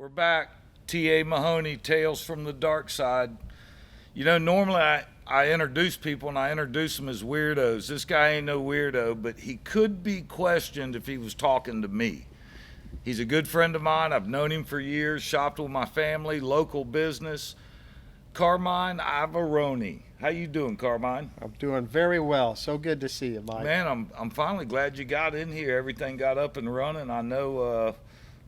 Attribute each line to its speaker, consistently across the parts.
Speaker 1: We're back. T.A. Mahoney, Tales from the Dark Side. You know, normally I introduce people and I introduce them as weirdos. This guy ain't no weirdo, but he could be questioned if he was talking to me. He's a good friend of mine. I've known him for years, shopped with my family, local business. Carmine Lavarone. How you doing, Carmine?
Speaker 2: I'm doing very well. So good to see you, Mike.
Speaker 1: Man, I'm finally glad you got in here. Everything got up and running. I know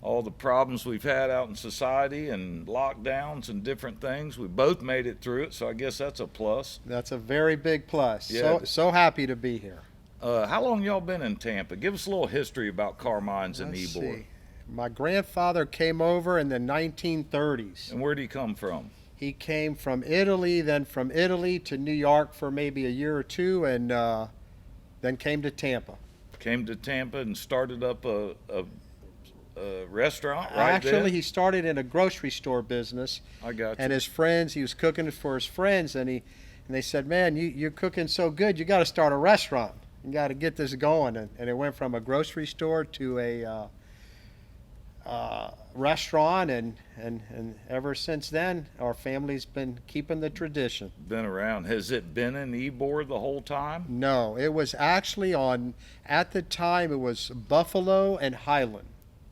Speaker 1: all the problems we've had out in society and lockdowns and different things. We both made it through it, so I guess that's a plus.
Speaker 2: That's a very big plus.
Speaker 1: Yeah.
Speaker 2: So happy to be here.
Speaker 1: How long y'all been in Tampa? Give us a little history about Carmine's and
Speaker 2: Let's
Speaker 1: Ybor.
Speaker 2: see. My grandfather came over in the 1930s.
Speaker 1: And where did he come from?
Speaker 2: He came from Italy, then from Italy to New York for maybe a year or two, and then came to Tampa.
Speaker 1: Came to Tampa and started up a restaurant right
Speaker 2: Actually,
Speaker 1: then?
Speaker 2: he started in a grocery store business.
Speaker 1: I got you.
Speaker 2: And his friends, he was cooking for his friends, and they said, "Man, you're cooking so good, you got to start a restaurant. You got to get this going." And it went from a grocery store to a restaurant, and ever since then, our family's been keeping the tradition.
Speaker 1: Been around. Has it been in Ybor the whole time?
Speaker 2: No, it was actually at the time, it was Buffalo and Highland,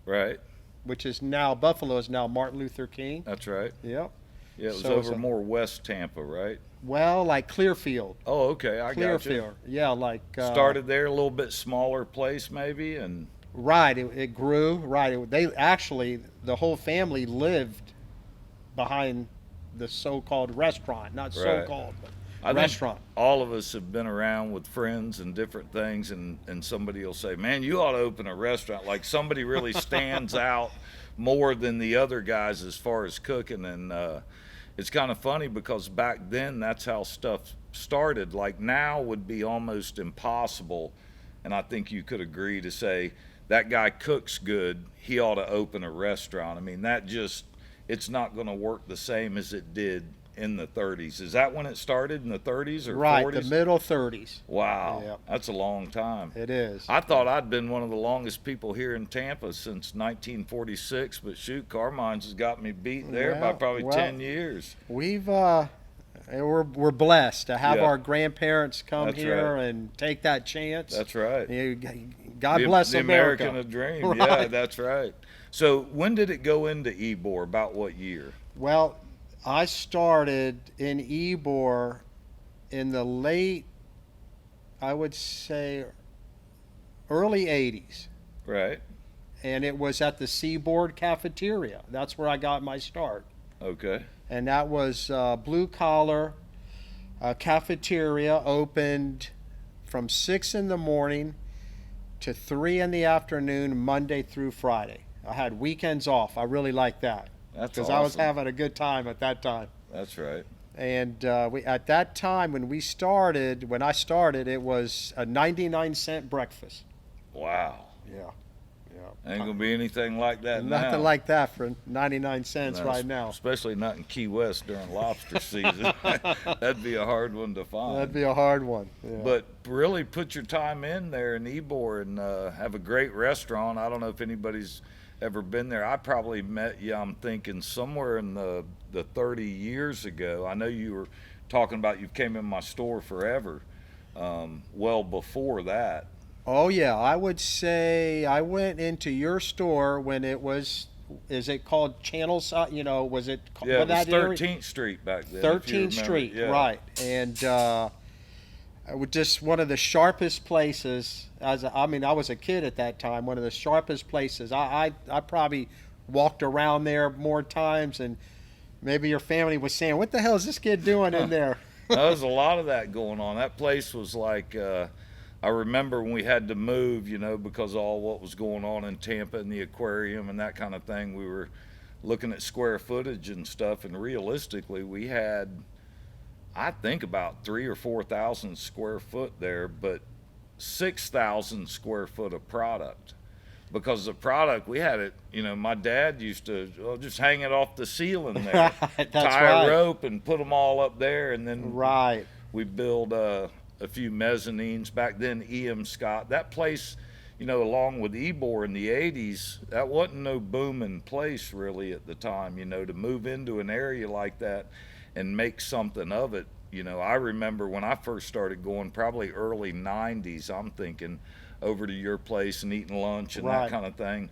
Speaker 1: Right.
Speaker 2: which is now, Buffalo is now Martin Luther King.
Speaker 1: That's right.
Speaker 2: Yep.
Speaker 1: Yeah, it was
Speaker 2: So it's
Speaker 1: over more West Tampa, right?
Speaker 2: Well, like Clearfield.
Speaker 1: Oh, okay. I got you.
Speaker 2: Clearfield. Yeah, like.
Speaker 1: Started there, a little bit smaller place maybe, and
Speaker 2: Right, it grew. Right, they actually, the whole family lived behind the so-called restaurant, not
Speaker 1: Right.
Speaker 2: so-called,
Speaker 1: I
Speaker 2: but
Speaker 1: think
Speaker 2: restaurant.
Speaker 1: all of us have been around with friends and different things, and somebody will say, "Man, you ought to open a restaurant." Like somebody really stands out more than the other guys as far as cooking, and it's kind of funny because back then that's how stuff started. Like now would be almost impossible, and I think you could agree to say that guy cooks good, he ought to open a restaurant. I mean, it's not going to work the same as it did in the 30s. Is that when it started, in the 30s or
Speaker 2: Right,
Speaker 1: 40s?
Speaker 2: the middle 30s.
Speaker 1: Wow,
Speaker 2: Yep.
Speaker 1: that's a long time.
Speaker 2: It is.
Speaker 1: I thought I'd been one of the longest people here in Tampa since 1946, but shoot, Carmine's has got me beat there by probably 10 years.
Speaker 2: We're blessed to have
Speaker 1: Yeah.
Speaker 2: our grandparents come
Speaker 1: That's
Speaker 2: here
Speaker 1: right.
Speaker 2: and take that chance.
Speaker 1: That's right.
Speaker 2: God bless
Speaker 1: the
Speaker 2: America.
Speaker 1: American dream.
Speaker 2: Right.
Speaker 1: Yeah, that's right. So when did it go into Ybor? About what year?
Speaker 2: Well, I started in Ybor in the late, I would say, early 80s.
Speaker 1: Right.
Speaker 2: And it was at the Seaboard Cafeteria. That's where I got my start.
Speaker 1: Okay.
Speaker 2: And that was blue collar cafeteria, opened from 6 in the morning to 3 in the afternoon, Monday through Friday. I had weekends off. I really liked that.
Speaker 1: That's
Speaker 2: because
Speaker 1: awesome.
Speaker 2: I was having a good time at that time.
Speaker 1: That's right.
Speaker 2: And at that time, when I started, it was a 99-cent breakfast.
Speaker 1: Wow.
Speaker 2: Yeah.
Speaker 1: Ain't gonna be anything like that now.
Speaker 2: Nothing like that for 99 cents
Speaker 1: No,
Speaker 2: right now.
Speaker 1: Especially not in Key West during lobster season. That'd be a hard one to find.
Speaker 2: That'd be a hard one. Yeah.
Speaker 1: But really put your time in there in Ybor and have a great restaurant. I don't know if anybody's ever been there. I probably met you, I'm thinking, somewhere in the 30 years ago. I know you were talking about you came in my store forever, well before that.
Speaker 2: Oh yeah, I would say I went into your store when it was. Is it called Channels? Was it?
Speaker 1: Yeah, it was
Speaker 2: that area?
Speaker 1: 13th Street back then. if you
Speaker 2: 13th
Speaker 1: remember.
Speaker 2: Street,
Speaker 1: Yeah.
Speaker 2: right? And it was just one of the sharpest places. I was a kid at that time. One of the sharpest places. I probably walked around there more times, and maybe your family was saying, "What the hell is this kid doing in there?"
Speaker 1: There was a lot of that going on. That place was like, I remember when we had to move, because of all what was going on in Tampa and the aquarium and that kind of thing. We were looking at square footage and stuff, and realistically, we had, I think, about 3,000 or 4,000 square foot there, but 6,000 square foot of product. Because the product, we had it, my dad used to just hang it off the ceiling there,
Speaker 2: That's
Speaker 1: tie
Speaker 2: right.
Speaker 1: a rope and put them all up there, and then
Speaker 2: Right.
Speaker 1: we build a few mezzanines. Back then, E.M. Scott, that place along with Ybor in the 80s, that wasn't no booming place really at the time, to move into an area like that and make something of it. I remember when I first started going, probably early 90s, I'm thinking, over to your place and eating lunch and that
Speaker 2: Right.
Speaker 1: kind of thing.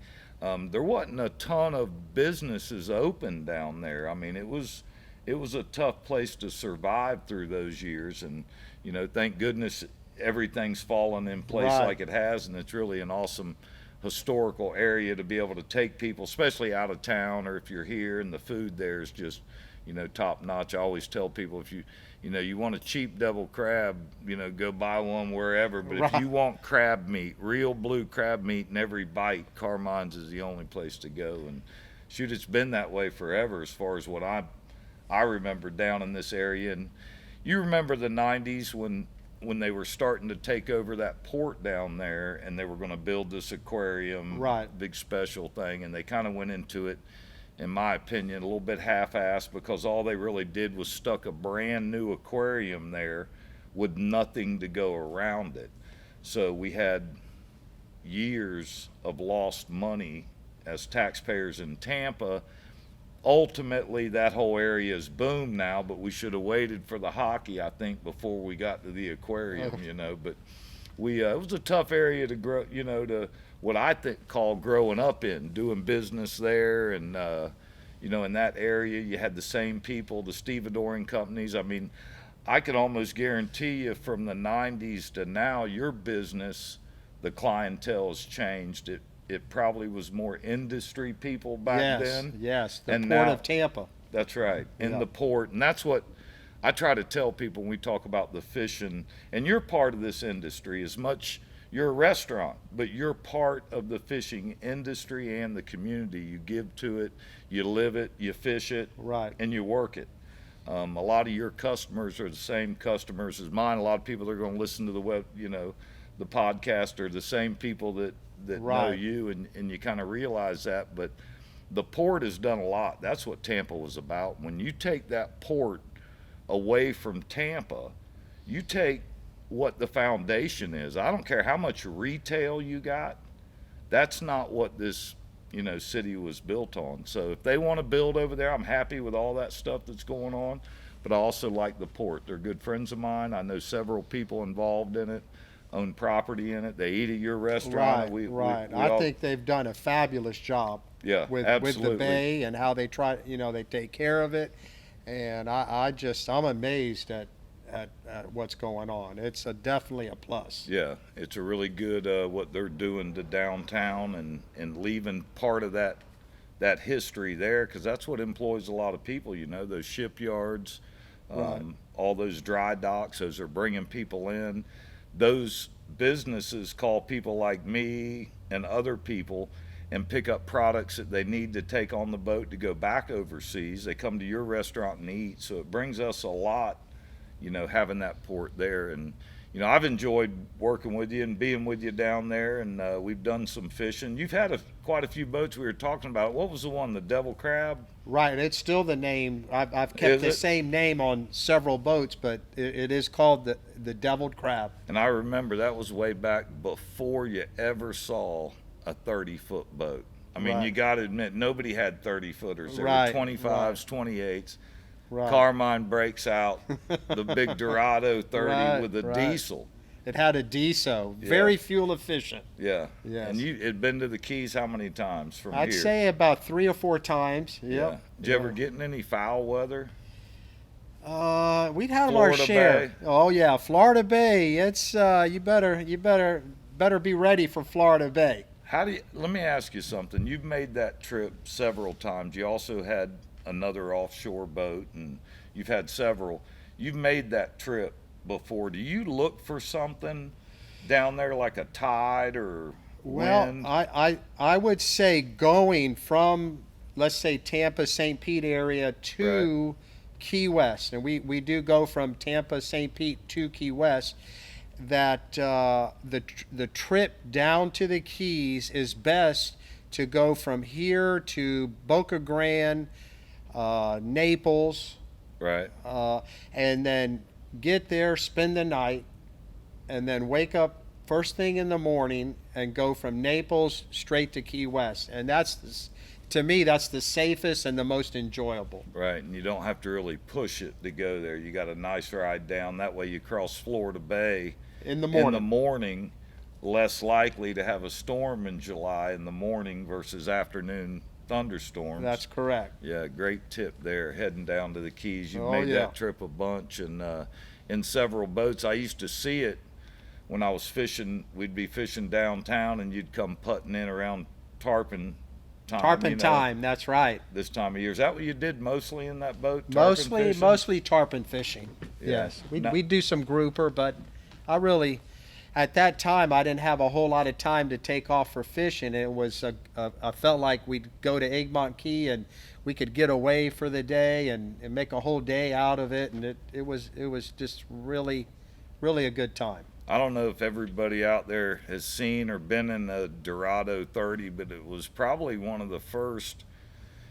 Speaker 1: There wasn't a ton of businesses open down there. I mean, it was a tough place to survive through those years, and thank goodness everything's fallen in place
Speaker 2: Right.
Speaker 1: like it has, and it's really an awesome historical area to be able to take people, especially out of town, or if you're here, and the food there is just top notch. I always tell people, if you want a cheap devil crab, go buy one wherever. But if
Speaker 2: Right.
Speaker 1: you want crab meat, real blue crab meat in every bite, Carmine's is the only place to go. And shoot, it's been that way forever as far as what I remember down in this area. And you remember the 90s when they were starting to take over that port down there, and they were going to build this aquarium,
Speaker 2: Right.
Speaker 1: big special thing, and they kind of went into it, in my opinion, a little bit half-assed, because all they really did was stuck a brand new aquarium there with nothing to go around it. So we had years of lost money as taxpayers in Tampa. Ultimately, that whole area is boomed now, but we should have waited for the hockey, I think, before we got to the aquarium, But it was a tough area to grow, to what I call growing up in, doing business there, and in that area you had the same people, the stevedoring companies. I mean, I could almost guarantee you from the 90s to now, your business, the clientele has changed. It probably was more industry people back
Speaker 2: Yes.
Speaker 1: then.
Speaker 2: Yes. The
Speaker 1: And
Speaker 2: Port
Speaker 1: now-
Speaker 2: of Tampa.
Speaker 1: That's right, in
Speaker 2: Yeah.
Speaker 1: the port, and that's what I try to tell people when we talk about the fishing. And you're part of this industry as much. You're a restaurant, but you're part of the fishing industry and the community. You give to it, you live it, you fish it,
Speaker 2: Right.
Speaker 1: and you work it. A lot of your customers are the same customers as mine. A lot of people that are going to listen to the podcast are the same people that know
Speaker 2: Right.
Speaker 1: you, and you kind of realize that. But the port has done a lot. That's what Tampa was about. When you take that port away from Tampa, you take what the foundation is. I don't care how much retail you got. That's not what this, city was built on. So if they want to build over there, I'm happy with all that stuff that's going on. But I also like the port. They're good friends of mine. I know several people involved in it, own property in it. They eat at your restaurant.
Speaker 2: Right. Right. I think they've done a fabulous job.
Speaker 1: Yeah,
Speaker 2: with
Speaker 1: absolutely.
Speaker 2: the bay and how they try, they take care of it, and I'm amazed at what's going on. It's definitely a plus.
Speaker 1: Yeah, it's a really good what they're doing to downtown, and leaving part of that history there, because that's what employs a lot of people. Those shipyards,
Speaker 2: Right.
Speaker 1: all those dry docks. Those are bringing people in. Those businesses call people like me and other people and pick up products that they need to take on the boat to go back overseas. They come to your restaurant and eat, so it brings us a lot, having that port there. And I've enjoyed working with you and being with you down there, and we've done some fishing. You've had quite a few boats we were talking about. What was the one, the devil crab?
Speaker 2: Right. It's still the name. I've
Speaker 1: Is
Speaker 2: kept the
Speaker 1: it?
Speaker 2: same name on several boats, but it is called the deviled crab.
Speaker 1: And I remember that was way back before you ever saw a 30-foot boat. I mean,
Speaker 2: Right.
Speaker 1: you got to admit, nobody had 30-footers. There
Speaker 2: Right,
Speaker 1: were 25s, 28s.
Speaker 2: Right.
Speaker 1: Carmine breaks out the big Dorado 30
Speaker 2: Right,
Speaker 1: with a
Speaker 2: right.
Speaker 1: diesel.
Speaker 2: It had a diesel,
Speaker 1: Yeah.
Speaker 2: very fuel efficient.
Speaker 1: Yeah.
Speaker 2: Yes.
Speaker 1: And you had been to the Keys how many times from
Speaker 2: I'd
Speaker 1: here?
Speaker 2: say about 3 or 4 times. Yep.
Speaker 1: Yeah. Did you ever get in any foul weather?
Speaker 2: We'd have our
Speaker 1: Florida
Speaker 2: share.
Speaker 1: Bay?
Speaker 2: Oh yeah, Florida Bay. It's you better be ready for Florida Bay.
Speaker 1: Let me ask you something. You've made that trip several times. You also had another offshore boat, and you've had several. You've made that trip before. Do you look for something down there like a tide or wind?
Speaker 2: Well, I would say going from, let's say, Tampa, St. Pete area to Key West, and we do go from Tampa, St. Pete to Key West, that the trip down to the Keys is best to go from here to Boca Grande, Naples,
Speaker 1: Right.
Speaker 2: and then get there, spend the night, and then wake up first thing in the morning and go from Naples straight to Key West, and to me, that's the safest and the most enjoyable.
Speaker 1: Right, and you don't have to really push it to go there. You got a nice ride down. That way you cross Florida Bay
Speaker 2: In the
Speaker 1: in the
Speaker 2: morning.
Speaker 1: morning, less likely to have a storm in July in the morning versus afternoon thunderstorms.
Speaker 2: That's correct.
Speaker 1: Yeah, great tip there, heading down to the Keys. You've
Speaker 2: Oh,
Speaker 1: made
Speaker 2: yeah.
Speaker 1: that trip a bunch, and in several boats. I used to see it when I was fishing. We'd be fishing downtown, and you'd come putting in around tarpon time.
Speaker 2: Tarpon time, that's right.
Speaker 1: This time of year. Is that what you did mostly in that boat? Tarpon
Speaker 2: Mostly,
Speaker 1: fishing?
Speaker 2: mostly tarpon fishing.
Speaker 1: Yeah.
Speaker 2: Yes, we
Speaker 1: Now-
Speaker 2: we do some grouper, but at that time, I didn't have a whole lot of time to take off for fishing. I felt like we'd go to Egmont Key and we could get away for the day and make a whole day out of it, and it was just really, really a good time.
Speaker 1: I don't know if everybody out there has seen or been in a Dorado 30, but it was probably one of the first.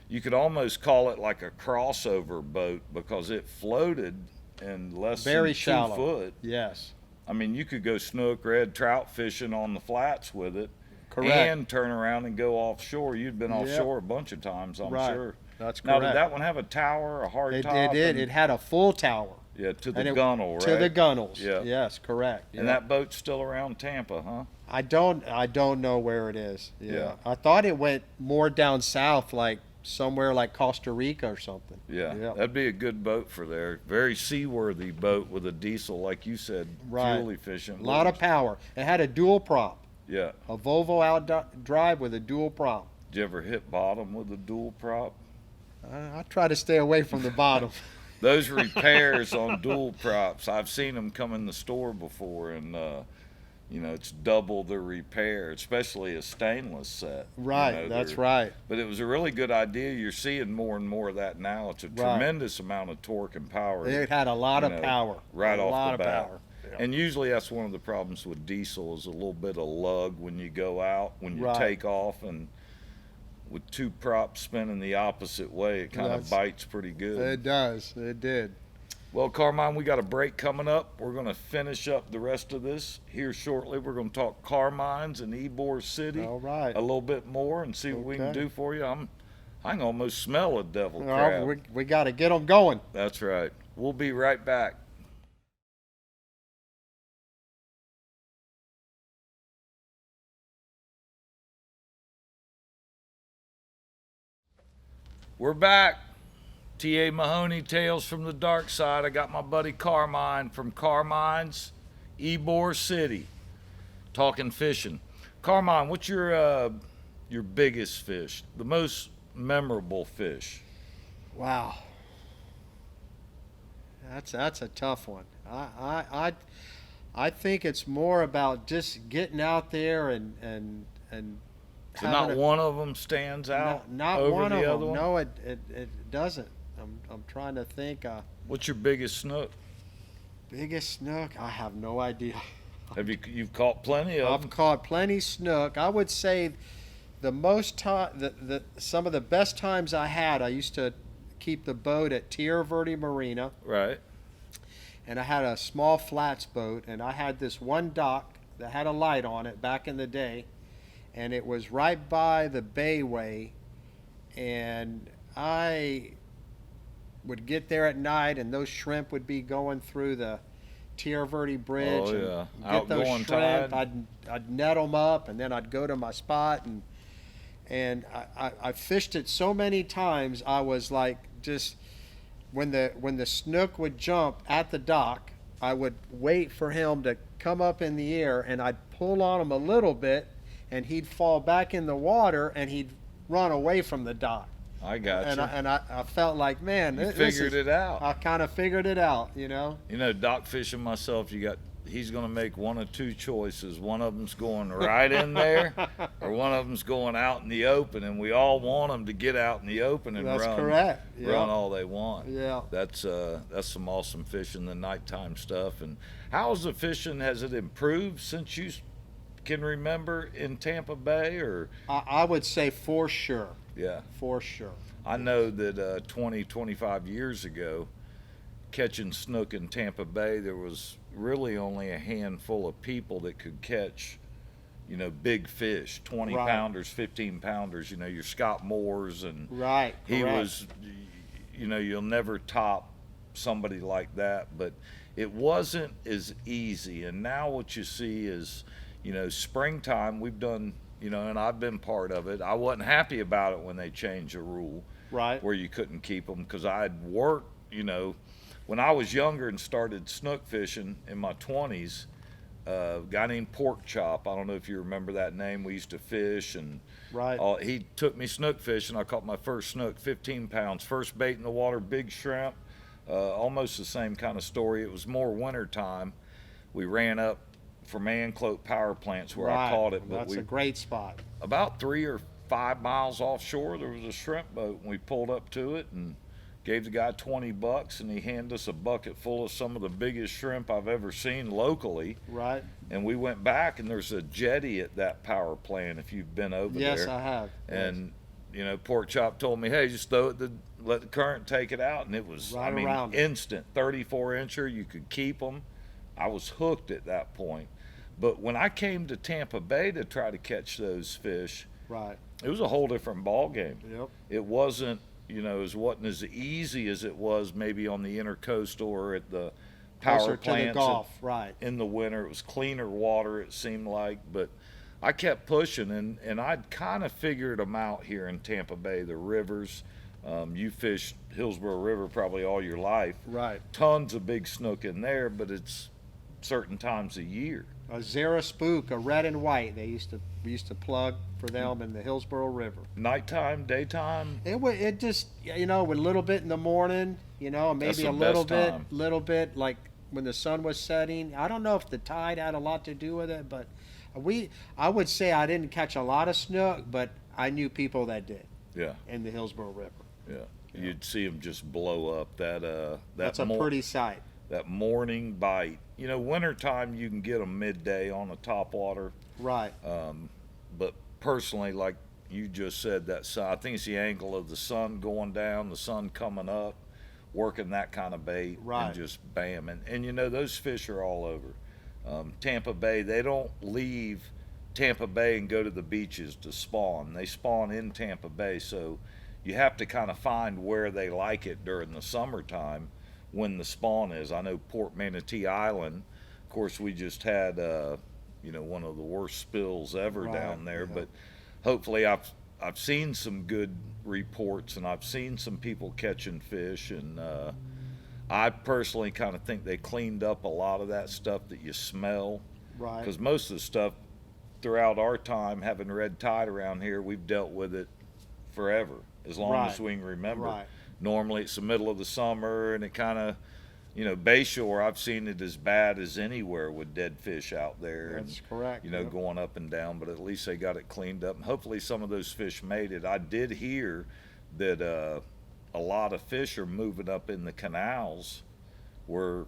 Speaker 1: You could almost call it like a crossover boat because it floated in less
Speaker 2: Very
Speaker 1: than
Speaker 2: shallow.
Speaker 1: 2 foot.
Speaker 2: Yes,
Speaker 1: I mean, you could go snook, red trout fishing on the flats with it,
Speaker 2: correct.
Speaker 1: and turn around and go offshore. You'd been
Speaker 2: Yep.
Speaker 1: offshore a bunch of times, I'm
Speaker 2: Right.
Speaker 1: sure.
Speaker 2: That's
Speaker 1: Now,
Speaker 2: correct.
Speaker 1: did that one have a tower, a hard
Speaker 2: It
Speaker 1: top?
Speaker 2: did.
Speaker 1: and-
Speaker 2: It had a full tower.
Speaker 1: yeah, to the
Speaker 2: And
Speaker 1: gunnel, right?
Speaker 2: To the gunnels.
Speaker 1: Yeah.
Speaker 2: Yes, correct.
Speaker 1: And
Speaker 2: Yeah.
Speaker 1: that boat's still around Tampa, huh?
Speaker 2: I don't know where it is.
Speaker 1: Yeah.
Speaker 2: I thought it went more down south, like somewhere like Costa Rica or something.
Speaker 1: Yeah,
Speaker 2: Yeah.
Speaker 1: that'd be a good boat for there. Very seaworthy boat with a diesel, like you said,
Speaker 2: Right.
Speaker 1: fuel efficient.
Speaker 2: A lot of power. It had a dual prop,
Speaker 1: Yeah.
Speaker 2: a Volvo out-drive with a dual prop.
Speaker 1: Did you ever hit bottom with a dual prop?
Speaker 2: I try to stay away from the bottom.
Speaker 1: Those repairs on dual props, I've seen them come in the store before, and it's double the repair, especially a stainless set.
Speaker 2: Right, that's
Speaker 1: they're-
Speaker 2: right.
Speaker 1: But it was a really good idea. You're seeing more and more of that now. It's a
Speaker 2: Right.
Speaker 1: tremendous amount of torque and power.
Speaker 2: It had a lot
Speaker 1: you
Speaker 2: of
Speaker 1: know,
Speaker 2: power.
Speaker 1: right
Speaker 2: a
Speaker 1: off
Speaker 2: lot
Speaker 1: the
Speaker 2: of
Speaker 1: bat.
Speaker 2: power. Yeah.
Speaker 1: And usually that's one of the problems with diesel is a little bit of lug when you go out, when you
Speaker 2: Right.
Speaker 1: take off, and with two props spinning the opposite way, it kind of
Speaker 2: That's-
Speaker 1: bites pretty good.
Speaker 2: It does. It did.
Speaker 1: Well, Carmine, we got a break coming up. We're going to finish up the rest of this here shortly. We're going to talk Carmine's and Ybor City
Speaker 2: All right.
Speaker 1: a little bit more and see what we can
Speaker 2: Okay.
Speaker 1: do for you. I can almost smell a devil
Speaker 2: Well,
Speaker 1: crab.
Speaker 2: we got to get them going.
Speaker 1: That's right. We'll be right back. We're back. T.A. Mahoney, Tales from the Dark Side. I got my buddy Carmine from Carmine's Ybor City talking fishing. Carmine, what's your biggest fish? The most memorable fish?
Speaker 2: Wow. That's a tough one. I think it's more about just getting out there and
Speaker 1: So
Speaker 2: having
Speaker 1: not
Speaker 2: a-
Speaker 1: one of them stands out
Speaker 2: not
Speaker 1: over
Speaker 2: one
Speaker 1: the
Speaker 2: of
Speaker 1: other
Speaker 2: them.
Speaker 1: one?
Speaker 2: No, it doesn't. I'm trying to think.
Speaker 1: What's your biggest snook?
Speaker 2: Biggest snook? I have no idea.
Speaker 1: You've caught plenty of
Speaker 2: I've
Speaker 1: them?
Speaker 2: caught plenty snook. I would say the most time, some of the best times I had, I used to keep the boat at Tierra Verde Marina,
Speaker 1: Right.
Speaker 2: and I had a small flats boat, and I had this one dock that had a light on it back in the day, and it was right by the bayway, and I would get there at night, and those shrimp would be going through the Tierra Verde Bridge.
Speaker 1: Oh,
Speaker 2: and
Speaker 1: yeah.
Speaker 2: get those
Speaker 1: Outgoing
Speaker 2: shrimp.
Speaker 1: tide.
Speaker 2: I'd net them up, and then I'd go to my spot, and I fished it so many times. I was like, just when the snook would jump at the dock, I would wait for him to come up in the air, and I'd pull on him a little bit, and he'd fall back in the water, and he'd run away from the dock.
Speaker 1: I got you.
Speaker 2: And I felt like, man,
Speaker 1: You figured it out.
Speaker 2: I kind of figured it out, you know.
Speaker 1: You know, dock fishing myself, he's going to make one of two choices. One of them's going right in there, or one of them's going out in the open, and we all want them to get out in the open and
Speaker 2: That's
Speaker 1: run.
Speaker 2: correct. Yeah.
Speaker 1: Run all they want.
Speaker 2: Yeah.
Speaker 1: That's some awesome fishing, the nighttime stuff. And how's the fishing? Has it improved since you can remember in Tampa Bay, or?
Speaker 2: I would say for sure.
Speaker 1: Yeah.
Speaker 2: For sure.
Speaker 1: I know that 25 years ago, catching snook in Tampa Bay, there was really only a handful of people that could catch, big fish, 20
Speaker 2: Right.
Speaker 1: pounders, 15 pounders, your Scott Moores, and
Speaker 2: Right.
Speaker 1: he
Speaker 2: Correct.
Speaker 1: was, you'll never top somebody like that, but it wasn't as easy. And now what you see is, springtime, we've done, and I've been part of it. I wasn't happy about it when they changed the rule
Speaker 2: Right.
Speaker 1: where you couldn't keep them, because I had worked, when I was younger and started snook fishing in my 20s. A guy named Pork Chop. I don't know if you remember that name. We used to fish, and
Speaker 2: Right.
Speaker 1: he took me snook fishing. I caught my first snook, 15 pounds. First bait in the water, big shrimp. Almost the same kind of story. It was more winter time. We ran up from Anclote power plants where I
Speaker 2: Right.
Speaker 1: caught it, but
Speaker 2: That's
Speaker 1: we
Speaker 2: a great spot.
Speaker 1: about 3 or 5 miles offshore. There was a shrimp boat, and we pulled up to it and gave the guy $20, and he handed us a bucket full of some of the biggest shrimp I've ever seen locally.
Speaker 2: Right.
Speaker 1: And we went back, and there's a jetty at that power plant if you've been over
Speaker 2: Yes,
Speaker 1: there.
Speaker 2: I have.
Speaker 1: And Pork Chop told me, hey, just throw it, let the current take it out, and it was,
Speaker 2: Right around it.
Speaker 1: instant. 34-incher, you could keep them. I was hooked at that point. But when I came to Tampa Bay to try to catch those fish,
Speaker 2: Right.
Speaker 1: it was a whole different ball game.
Speaker 2: Yep.
Speaker 1: It wasn't, it wasn't as easy as it was maybe on the intercoastal or at the power
Speaker 2: Closer to the
Speaker 1: plants
Speaker 2: Gulf. Right.
Speaker 1: in the winter. It was cleaner water, it seemed like, but I kept pushing, and I'd kind of figured them out here in Tampa Bay, the rivers. You fished Hillsborough River probably all your life.
Speaker 2: Right.
Speaker 1: Tons of big snook in there, but it's certain times a year.
Speaker 2: A Zara spook, a red and white. We used to plug for them in the Hillsborough River.
Speaker 1: Nighttime, daytime.
Speaker 2: It just with a little bit in the morning,
Speaker 1: That's
Speaker 2: maybe
Speaker 1: the
Speaker 2: a little
Speaker 1: best
Speaker 2: bit,
Speaker 1: time.
Speaker 2: like when the sun was setting. I don't know if the tide had a lot to do with it, but I would say I didn't catch a lot of snook, but I knew people that did
Speaker 1: Yeah,
Speaker 2: in the Hillsborough River.
Speaker 1: yeah. You'd see them just blow up.
Speaker 2: That's a pretty sight.
Speaker 1: That morning bite. Wintertime you can get them midday on the top water.
Speaker 2: Right.
Speaker 1: But personally, like you just said, I think it's the angle of the sun going down, the sun coming up, working that kind of bait,
Speaker 2: Right.
Speaker 1: and just bam. And those fish are all over. Tampa Bay, they don't leave Tampa Bay and go to the beaches to spawn. They spawn in Tampa Bay, so you have to kind of find where they like it during the summertime when the spawn is. I know Port Manatee Island, of course, we just had one of the worst spills ever
Speaker 2: Right,
Speaker 1: down there,
Speaker 2: yeah.
Speaker 1: but hopefully I've seen some good reports, and I've seen some people catching fish, and I personally kind of think they cleaned up a lot of that stuff that you smell,
Speaker 2: Right.
Speaker 1: because most of the stuff throughout our time having red tide around here, we've dealt with it forever, as long
Speaker 2: Right.
Speaker 1: as we can remember.
Speaker 2: Right.
Speaker 1: Normally it's the middle of the summer, and it kind of, Bayshore, I've seen it as bad as anywhere with dead fish out there.
Speaker 2: That's correct.
Speaker 1: And,
Speaker 2: Yep.
Speaker 1: going up and down, but at least they got it cleaned up. And hopefully some of those fish made it. I did hear that a lot of fish are moving up in the canals where,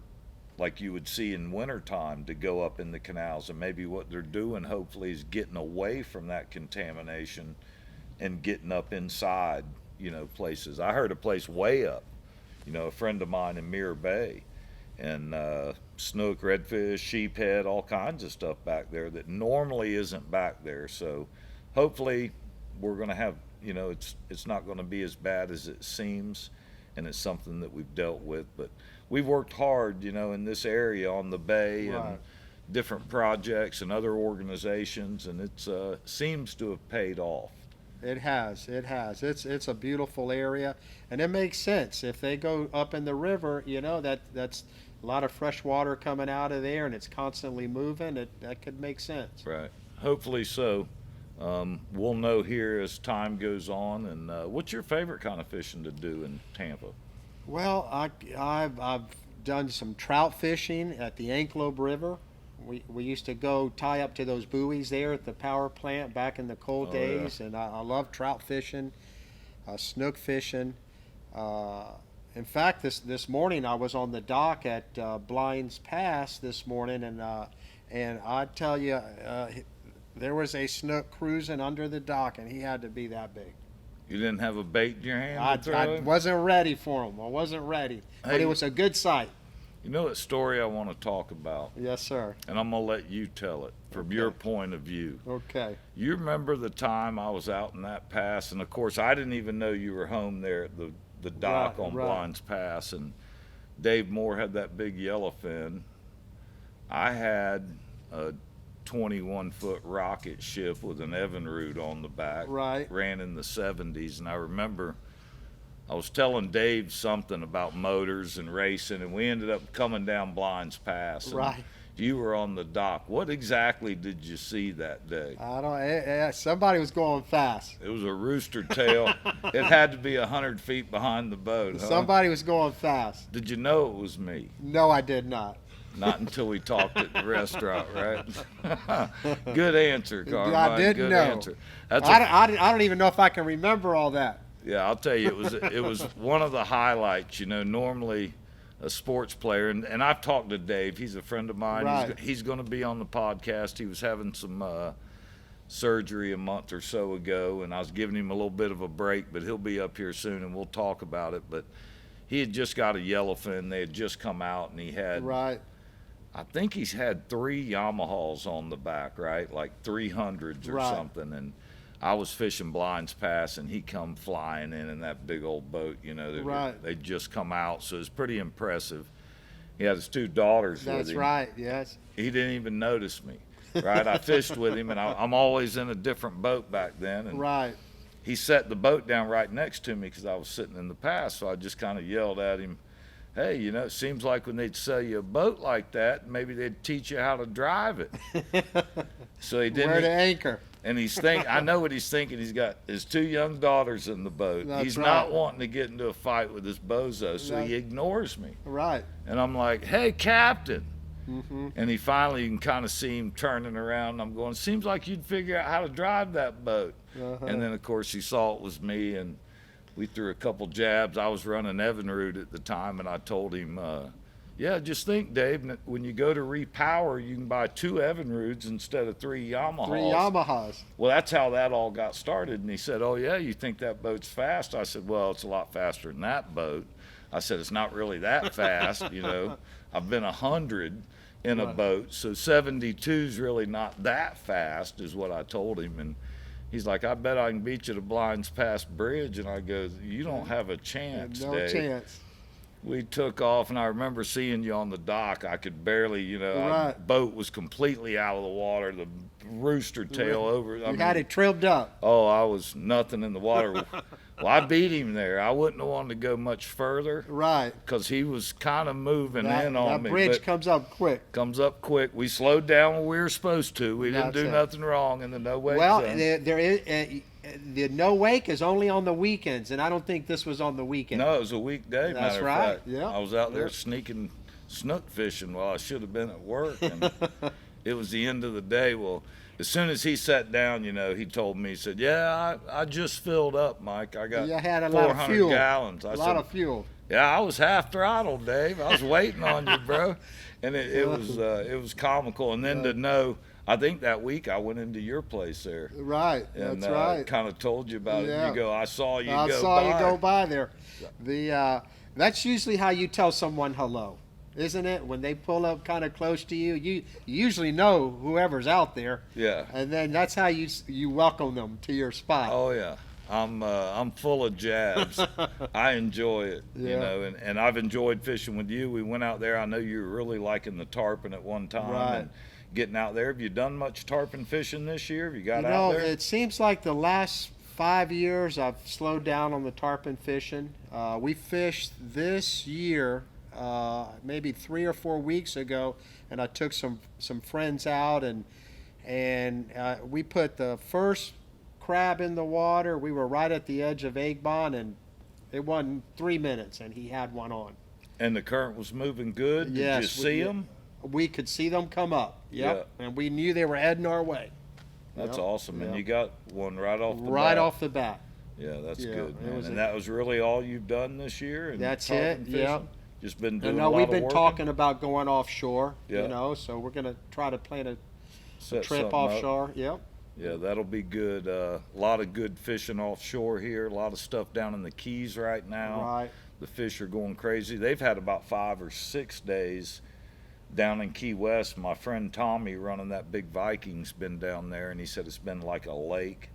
Speaker 1: like you would see in wintertime, to go up in the canals. And maybe what they're doing, hopefully, is getting away from that contamination and getting up inside, places. I heard a place way up, a friend of mine in Mirror Bay, and snook, redfish, sheephead, all kinds of stuff back there that normally isn't back there. So hopefully we're going to have, it's not going to be as bad as it seems, and it's something that we've dealt with. But we've worked hard, in this area on the bay,
Speaker 2: Right.
Speaker 1: and different projects and other organizations, and it seems to have paid off.
Speaker 2: It has. It has. It's a beautiful area, and it makes sense if they go up in the river. That's a lot of fresh water coming out of there, and it's constantly moving. That could make sense.
Speaker 1: Right. Hopefully so. We'll know here as time goes on. And what's your favorite kind of fishing to do in Tampa?
Speaker 2: Well, I've done some trout fishing at the Anclote River. We used to go tie up to those buoys there at the power plant back in the cold
Speaker 1: Oh, yeah.
Speaker 2: days, and I love trout fishing, snook fishing. In fact, this morning I was on the dock at Blinds Pass this morning, and I tell you, there was a snook cruising under the dock, and he had to be that big.
Speaker 1: You didn't have a bait in your hand
Speaker 2: I
Speaker 1: to throw?
Speaker 2: wasn't ready for them. I wasn't ready. But
Speaker 1: Hey,
Speaker 2: it was a good sight.
Speaker 1: you know what story I want to talk about?
Speaker 2: Yes, sir.
Speaker 1: And I'm going to let you tell it from
Speaker 2: Okay.
Speaker 1: your point of view.
Speaker 2: Okay.
Speaker 1: You remember the time I was out in that pass, and of course I didn't even know you were home there at the dock
Speaker 2: Right,
Speaker 1: on
Speaker 2: right.
Speaker 1: Blinds Pass, and Dave Moore had that big yellowfin. I had a 21-foot rocket ship with an Evinrude on the back.
Speaker 2: Right.
Speaker 1: Ran in the 70s, and I remember I was telling Dave something about motors and racing, and we ended up coming down Blinds Pass. And
Speaker 2: Right.
Speaker 1: you were on the dock. What exactly did you see that day?
Speaker 2: I don't. Somebody was going fast.
Speaker 1: It was a rooster tail. It had to be 100 feet behind the boat. Huh?
Speaker 2: Somebody was going fast.
Speaker 1: Did you know it was me?
Speaker 2: No, I did not.
Speaker 1: Not until we talked at the restaurant, right? Good answer, Carmine.
Speaker 2: I didn't
Speaker 1: Good
Speaker 2: know.
Speaker 1: answer. That's
Speaker 2: I don't even know if I can remember all that.
Speaker 1: yeah, I'll tell you, it was one of the highlights. You know, normally a sports player, and I've talked to Dave. He's a friend of mine.
Speaker 2: Right.
Speaker 1: He's going to be on the podcast. He was having some surgery a month or so ago, and I was giving him a little bit of a break, but he'll be up here soon, and we'll talk about it. But he had just got a yellowfin. They had just come out, and he had
Speaker 2: Right.
Speaker 1: I think he's had 3 Yamahas on the back, right? Like 300s or
Speaker 2: Right.
Speaker 1: something. And I was fishing Blinds Pass, and he come flying in that big old boat. You know,
Speaker 2: Right.
Speaker 1: they just come out, so it's pretty impressive. He had his 2 daughters with
Speaker 2: That's
Speaker 1: him.
Speaker 2: right. Yes.
Speaker 1: He didn't even notice me, right? I fished with him, and I'm always in a different boat back then. And
Speaker 2: Right.
Speaker 1: he set the boat down right next to me because I was sitting in the pass, so I just kind of yelled at him, hey, you know, it seems like when they'd sell you a boat like that, maybe they'd teach you how to drive it. So he didn't.
Speaker 2: Where to anchor.
Speaker 1: And I know what he's thinking. He's got his 2 young daughters in the boat.
Speaker 2: That's
Speaker 1: He's
Speaker 2: right.
Speaker 1: not wanting to get into a fight with this bozo, so he
Speaker 2: Right.
Speaker 1: ignores me.
Speaker 2: Right.
Speaker 1: And I'm like, hey, Captain.
Speaker 2: Mm-hmm.
Speaker 1: And he finally, you can kind of see him turning around. And I'm going, seems like you'd figure out how to drive that boat.
Speaker 2: Uh-huh.
Speaker 1: And then, of course, he saw it was me, and we threw a couple jabs. I was running Evinrude at the time, and I told him, yeah, just think, Dave, when you go to repower, you can buy 2 Evinrudes instead of 3 Yamahas.
Speaker 2: 3 Yamahas.
Speaker 1: Well, that's how that all got started. And he said, oh, yeah, you think that boat's fast? I said, well, it's a lot faster than that boat. I said, it's not really that fast, you know. I've been 100 in a
Speaker 2: Right.
Speaker 1: boat, so 72's really not that fast is what I told him. And he's like, I bet I can beat you to Blinds Pass Bridge. And I go, you don't have a chance,
Speaker 2: No
Speaker 1: Dave.
Speaker 2: chance.
Speaker 1: We took off, and I remember seeing you on the dock. I could barely, you know, our
Speaker 2: Right.
Speaker 1: boat was completely out of the water, the rooster tail over.
Speaker 2: You had it trimmed up.
Speaker 1: Oh, I was nothing in the water. Well, I beat him there. I wouldn't have wanted to go much further
Speaker 2: Right.
Speaker 1: because he was kind of moving
Speaker 2: That,
Speaker 1: in on
Speaker 2: that
Speaker 1: me.
Speaker 2: bridge
Speaker 1: but
Speaker 2: comes up quick.
Speaker 1: comes up quick. We slowed down when we were supposed to. We didn't
Speaker 2: That's
Speaker 1: do
Speaker 2: it.
Speaker 1: nothing wrong in the no wake
Speaker 2: Well,
Speaker 1: zone.
Speaker 2: there is the no wake is only on the weekends, and I don't think this was on the weekend.
Speaker 1: No, it was a weekday.
Speaker 2: That's
Speaker 1: matter of
Speaker 2: right,
Speaker 1: fact.
Speaker 2: yeah.
Speaker 1: I was out there
Speaker 2: Yep.
Speaker 1: sneaking snook fishing while I should have been at work. And it was the end of the day. Well, as soon as he sat down, you know, he told me, he said, yeah, I just filled up, Mike. I got
Speaker 2: You had a lot
Speaker 1: 400
Speaker 2: of fuel.
Speaker 1: gallons. I
Speaker 2: A
Speaker 1: said,
Speaker 2: lot of fuel.
Speaker 1: yeah, I was half throttled, Dave. I was waiting on you, bro. And it was comical. And then to know, I think that week I went into your place there.
Speaker 2: Right.
Speaker 1: And
Speaker 2: That's right.
Speaker 1: kind of told you about it.
Speaker 2: Yeah.
Speaker 1: You go, I saw you
Speaker 2: I
Speaker 1: go
Speaker 2: saw
Speaker 1: by.
Speaker 2: you go by there. That's usually how you tell someone hello, isn't it? When they pull up kind of close to you, you usually know whoever's out there,
Speaker 1: Yeah.
Speaker 2: and then that's how you welcome them to your spot.
Speaker 1: Oh yeah, I'm full of jabs. I enjoy it, you
Speaker 2: Yeah.
Speaker 1: know, and I've enjoyed fishing with you. We went out there. I know you were really liking the tarpon at one time,
Speaker 2: Right.
Speaker 1: and getting out there. Have you done much tarpon fishing this year? Have you got
Speaker 2: You
Speaker 1: out
Speaker 2: know,
Speaker 1: there?
Speaker 2: it seems like the last 5 years I've slowed down on the tarpon fishing. We fished this year, maybe 3 or 4 weeks ago, and I took some friends out, and we put the first crab in the water. We were right at the edge of Ybor, and it wasn't 3 minutes, and he had one on.
Speaker 1: And the current was moving good. Did
Speaker 2: Yes,
Speaker 1: you see them?
Speaker 2: We could see them come up. Yep. And we knew they were heading our way.
Speaker 1: That's
Speaker 2: Yep,
Speaker 1: awesome. And
Speaker 2: yep.
Speaker 1: you got one right off the
Speaker 2: Right
Speaker 1: bat.
Speaker 2: off the bat.
Speaker 1: Yeah, that's
Speaker 2: Yeah,
Speaker 1: good,
Speaker 2: it
Speaker 1: man.
Speaker 2: was
Speaker 1: And
Speaker 2: a-
Speaker 1: that was really all you've done this year? In
Speaker 2: That's
Speaker 1: tarpon
Speaker 2: it,
Speaker 1: fishing?
Speaker 2: yeah.
Speaker 1: Just been
Speaker 2: You
Speaker 1: doing a
Speaker 2: know,
Speaker 1: lot
Speaker 2: we've
Speaker 1: of
Speaker 2: been
Speaker 1: working?
Speaker 2: talking about going offshore,
Speaker 1: Yeah.
Speaker 2: you know, so we're going to try to plan a
Speaker 1: Set
Speaker 2: trip
Speaker 1: something up.
Speaker 2: offshore. Yep.
Speaker 1: Yeah, that'll be good. A lot of good fishing offshore here. A lot of stuff down in the Keys right now.
Speaker 2: Right.
Speaker 1: The fish are going crazy. They've had about 5 or 6 days down in Key West. My friend Tommy running that big Viking's been down there, and he said it's been like a lake.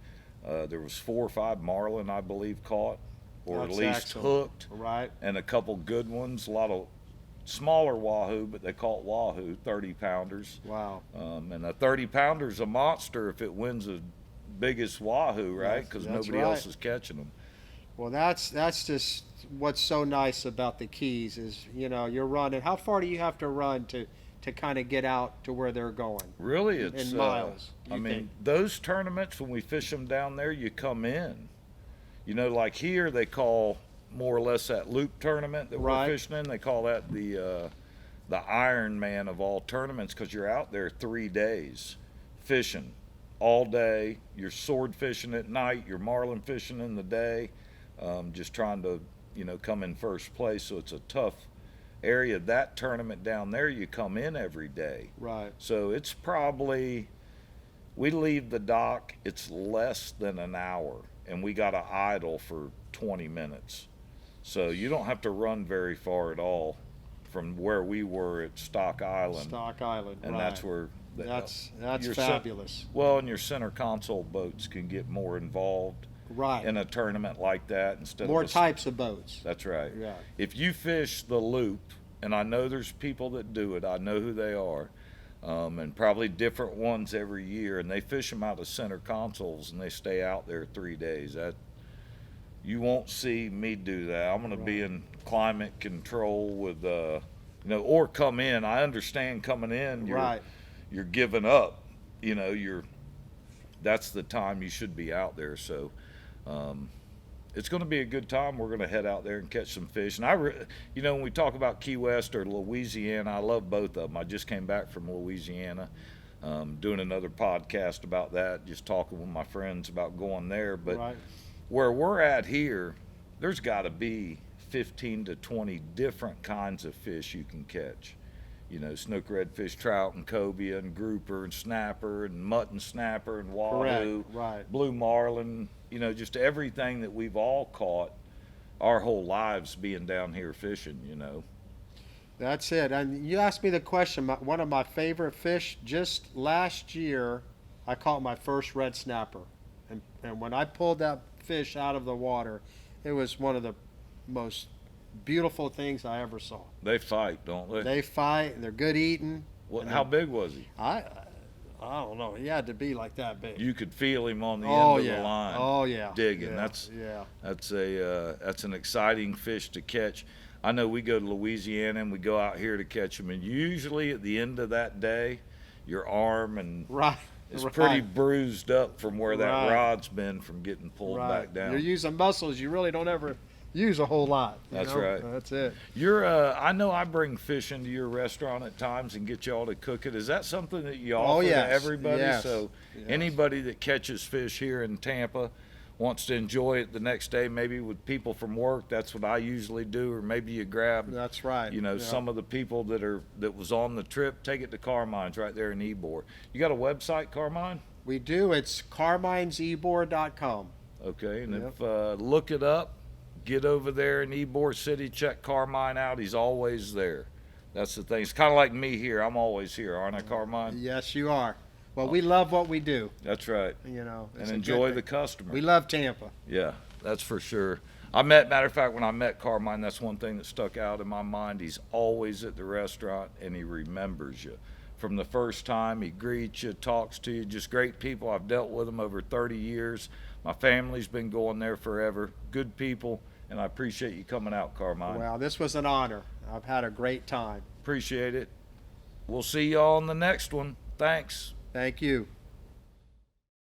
Speaker 1: There was 4 or 5 marlin, I believe, caught, or
Speaker 2: That's
Speaker 1: at least
Speaker 2: excellent.
Speaker 1: hooked,
Speaker 2: Right.
Speaker 1: and a couple good ones. A lot of smaller wahoo, but they call it wahoo, 30-pounders.
Speaker 2: Wow.
Speaker 1: And a 30-pounder's a monster if it wins the biggest wahoo, right? Because
Speaker 2: That's
Speaker 1: nobody else
Speaker 2: right.
Speaker 1: is catching them.
Speaker 2: Well, that's just what's so nice about the Keys is, you're running. How far do you have to run to kind of get out to where they're going?
Speaker 1: Really, it's
Speaker 2: In miles,
Speaker 1: I
Speaker 2: you
Speaker 1: mean,
Speaker 2: think?
Speaker 1: those tournaments when we fish them down there, you come in. Like here they call more or less that loop tournament that
Speaker 2: Right.
Speaker 1: we're fishing in. They call that the Iron Man of all tournaments because you're out there 3 days fishing all day. You're sword fishing at night. You're marlin fishing in the day. Just trying to come in first place. So it's a tough area. That tournament down there, you come in every day.
Speaker 2: Right.
Speaker 1: So it's probably, we leave the dock, it's less than an hour, and we got to idle for 20 minutes. So you don't have to run very far at all from where we were at Stock Island.
Speaker 2: Stock Island.
Speaker 1: And
Speaker 2: right.
Speaker 1: that's where
Speaker 2: That's
Speaker 1: your
Speaker 2: fabulous.
Speaker 1: well, and your center console boats can get more involved
Speaker 2: Right.
Speaker 1: in a tournament like that instead
Speaker 2: More
Speaker 1: of
Speaker 2: types of boats.
Speaker 1: That's right.
Speaker 2: Yeah.
Speaker 1: If you fish the loop, and I know there's people that do it, I know who they are, and probably different ones every year, and they fish them out of center consoles and they stay out there 3 days. That you won't see me do that. I'm going to be
Speaker 2: Right.
Speaker 1: in climate control with, or come in. I understand coming in,
Speaker 2: Right.
Speaker 1: you're giving up. That's the time you should be out there. So. It's going to be a good time. We're going to head out there and catch some fish. And when we talk about Key West or Louisiana, I love both of them. I just came back from Louisiana, doing another podcast about that, just talking with my friends about going there. But
Speaker 2: Right.
Speaker 1: where we're at here, there's got to be 15 to 20 different kinds of fish you can catch. Snook redfish, trout, and cobia, and grouper, and snapper, and mutton snapper, and wahoo,
Speaker 2: Correct. Right.
Speaker 1: blue marlin, just everything that we've all caught our whole lives being down here fishing,
Speaker 2: That's it. And you asked me the question. One of my favorite fish. Just last year, I caught my first red snapper, and when I pulled that fish out of the water, it was one of the most beautiful things I ever saw.
Speaker 1: They fight, don't they?
Speaker 2: They fight, and they're good eating.
Speaker 1: What, how big was he?
Speaker 2: I don't know. He had to be like that big.
Speaker 1: You could feel him on the
Speaker 2: Oh
Speaker 1: end of
Speaker 2: yeah.
Speaker 1: the line.
Speaker 2: Oh yeah.
Speaker 1: Digging.
Speaker 2: Yeah.
Speaker 1: That's an exciting fish to catch. I know we go to Louisiana and we go out here to catch them, and usually at the end of that day, your arm and
Speaker 2: Right.
Speaker 1: is
Speaker 2: Right.
Speaker 1: pretty bruised up from where that
Speaker 2: Right.
Speaker 1: rod's been from getting pulled back down.
Speaker 2: You're using muscles you really don't ever use a whole lot.
Speaker 1: That's right.
Speaker 2: That's it.
Speaker 1: I know I bring fish into your restaurant at times and get y'all to cook it. Is that something that you offer
Speaker 2: yes.
Speaker 1: to everybody?
Speaker 2: Yes.
Speaker 1: So
Speaker 2: Yes.
Speaker 1: anybody that catches fish here in Tampa wants to enjoy it the next day, maybe with people from work, that's what I usually do. Or maybe you grab,
Speaker 2: That's right. Yeah.
Speaker 1: some of the people that was on the trip, take it to Carmine's right there in Ybor. You got a website, Carmine?
Speaker 2: We do. It's carminesybor.com.
Speaker 1: Okay, and
Speaker 2: Yep.
Speaker 1: if look it up, get over there in Ybor City, check Carmine out. He's always there. That's the thing. It's kind of like me here. I'm always here, aren't I, Carmine?
Speaker 2: Yes, you are. Well, we love what we do.
Speaker 1: That's right.
Speaker 2: It's
Speaker 1: And
Speaker 2: a good
Speaker 1: enjoy
Speaker 2: thing.
Speaker 1: the customer.
Speaker 2: We love Tampa.
Speaker 1: Yeah, that's for sure. Matter of fact, when I met Carmine, that's one thing that stuck out in my mind. He's always at the restaurant and he remembers you. From the first time, he greets you, talks to you, just great people. I've dealt with him over 30 years. My family's been going there forever. Good people, and I appreciate you coming out, Carmine.
Speaker 2: Well, this was an honor. I've had a great time.
Speaker 1: Appreciate it. We'll see y'all on the next one. Thanks.
Speaker 2: Thank you.